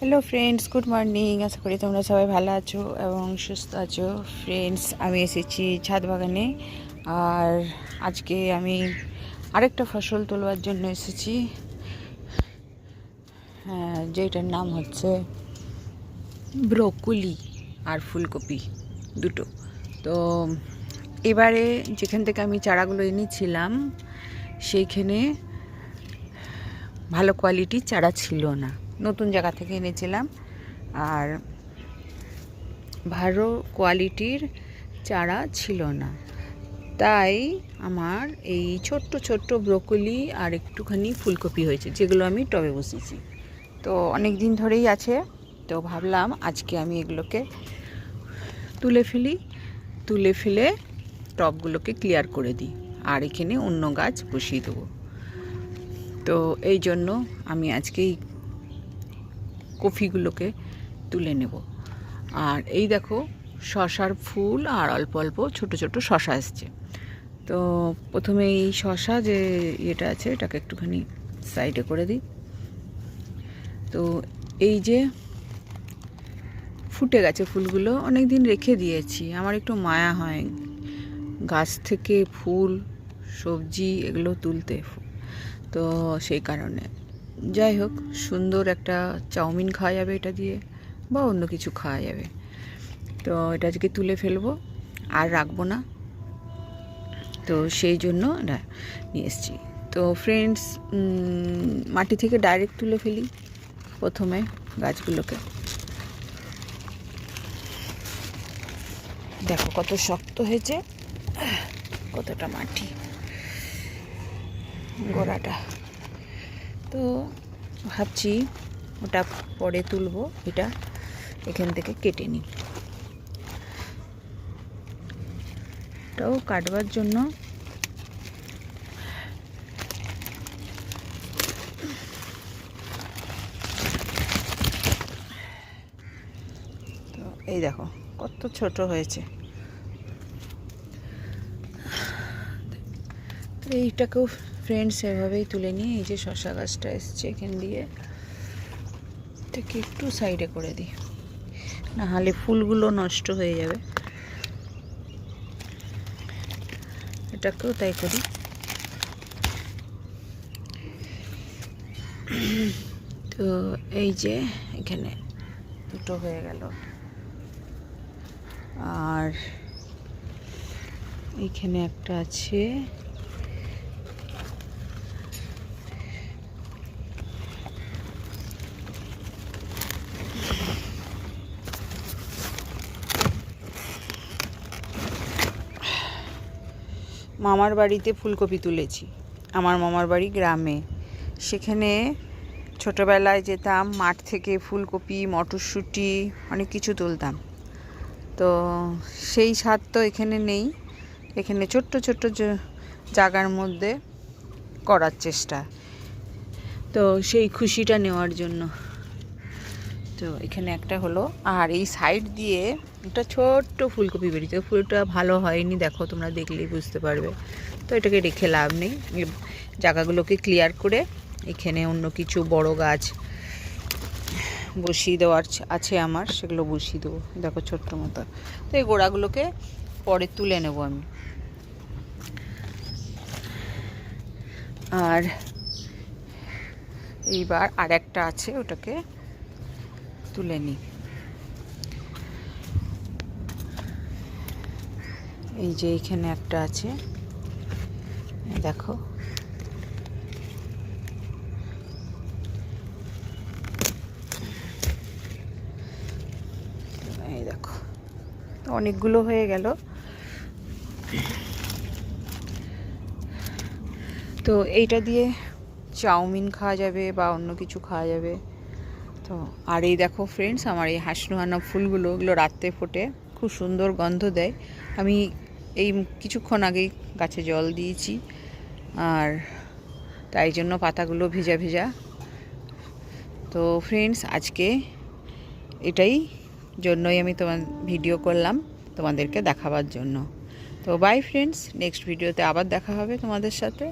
Hello friends, good morning করি তোমরা সবাই ভালো আছো এবং সুস্থ আছো। ফ্রেন্ডস, আমি এসেছি ছাদ বাগানে, আর আজকে আমি আরেকটা ফসল তোলবার জন্য এসেছি, যেটার নাম হচ্ছে ব্রোকলি আর ফুলকপি দুটো। তো এবারে যেখান থেকে আমি চারাগুলো এনেছিলাম সেইখানে ভালো কোয়ালিটির চারা ছিল না, নতুন জায়গা থেকে এনেছিলাম, আর ভালো কোয়ালিটির চারা ছিল না। তাই আমার এই ছোট্ট ছোট্ট ব্রোকলি আর একটুখানি ফুলকপি হয়েছে, যেগুলো আমি টবে বসিয়েছি। তো অনেক দিন ধরেই আছে, তো ভাবলাম আজকে আমি এগুলোকে তুলে ফেলে টবগুলোকে ক্লিয়ার করে দিই, আর এখানে অন্য গাছ বসিয়ে দেবো। তো এই জন্য আমি আজকে এই কফিগুলোকে তুলে নেব। আর এই দেখো, শশার ফুল আর অল্প অল্প ছোট ছোট শশা এসছে। তো প্রথমে এই শশা যে এটা আছে এটাকে একটুখানি সাইডে করে দিই। তো এই যে ফুটে গেছে ফুলগুলো, অনেক দিন রেখে দিয়েছি, আমার একটু মায়া হয় গাছ থেকে ফুল সবজি এগুলো তুলতে, তো সেই কারণে। যাই হোক, সুন্দর একটা চাউমিন খাওয়া যাবে এটা দিয়ে, বা অন্য কিছু খাওয়া যাবে। তো এটা আজকে তুলে ফেলবো, আর রাখবো না, তো সেই জন্য এটা নিয়ে এসেছি। তো ফ্রেন্ডস, মাটি থেকে ডাইরেক্ট তুলে ফেলি প্রথমে গাছগুলোকে। দেখো কত শক্ত হয়েছে, কতটা মাটি গোড়াটা। তো ভাবছি ওটা পরে তুলবো, এটা এখান থেকে কেটে নিই। ওটাও কাটবার জন্য তো এই দেখো কত ছোট হয়েছে। তো এইটাকেও ফ্রেন্ডস এভাবেই তুলে নিয়ে, এই যে শশা গাছটা এসছে এখান দিয়ে, এটাকে একটু সাইডে করে দিই, না হলে ফুলগুলো নষ্ট হয়ে যাবে। এটাকেও তাই করি। তো এই যে এখানে দুটো হয়ে গেল, আর এইখানে একটা আছে। মামার বাড়িতে ফুলকপি তুলেছি, আমার মামার বাড়ি গ্রামে। সেখানে ছোটোবেলায় যেতাম, মাঠ থেকে ফুলকপি মটরশুঁটি অনেক কিছু তুলতাম। তো সেই স্বাদ তো এখানে নেই, এখানে ছোট্ট ছোট্ট জায়গার মধ্যে করার চেষ্টা, তো সেই খুশিটা নেওয়ার জন্য। তো এখানে একটা হলো, আর এই সাইড দিয়ে একটা ছোট্ট ফুলকপি বেরিয়েছে। ফুলটা ভালো হয়নি, দেখো তোমরা দেখলেই বুঝতে পারবে। তো এটাকে রেখে লাভ নেই, জায়গাগুলোকে ক্লিয়ার করে এখানে অন্য কিছু বড় গাছ বসিয়ে দেওয়ার আছে আমার, সেগুলো বসিয়ে দেবো। দেখো ছোট্ট মতো। তো এই গোড়াগুলোকে পরে তুলে নেব আমি। আর এইবার আর একটা আছে, ওটাকে তুলে নিই। এই যে এখানে একটা আছে, দেখো। এই দেখো, তো অনেকগুলো হয়ে গেল। তো এইটা দিয়ে চাউমিন খাওয়া যাবে বা অন্য কিছু খাওয়া যাবে। তো আর এই দেখো ফ্রেন্ডস, আমার এই হাসনুহানা ফুলগুলো, ওগুলো রাত্রে ফোটে, খুব সুন্দর গন্ধ দেয়। আমি এই কিছুক্ষণ আগেই গাছে জল দিয়েছি, আর তাই জন্য পাতাগুলো ভেজা ভেজা। তো ফ্রেন্ডস, আজকে এটাই জন্যই আমি তোমার ভিডিও করলাম, তোমাদেরকে দেখাবার জন্য। তো বাই ফ্রেন্ডস, নেক্সট ভিডিওতে আবার দেখা হবে তোমাদের সাথে।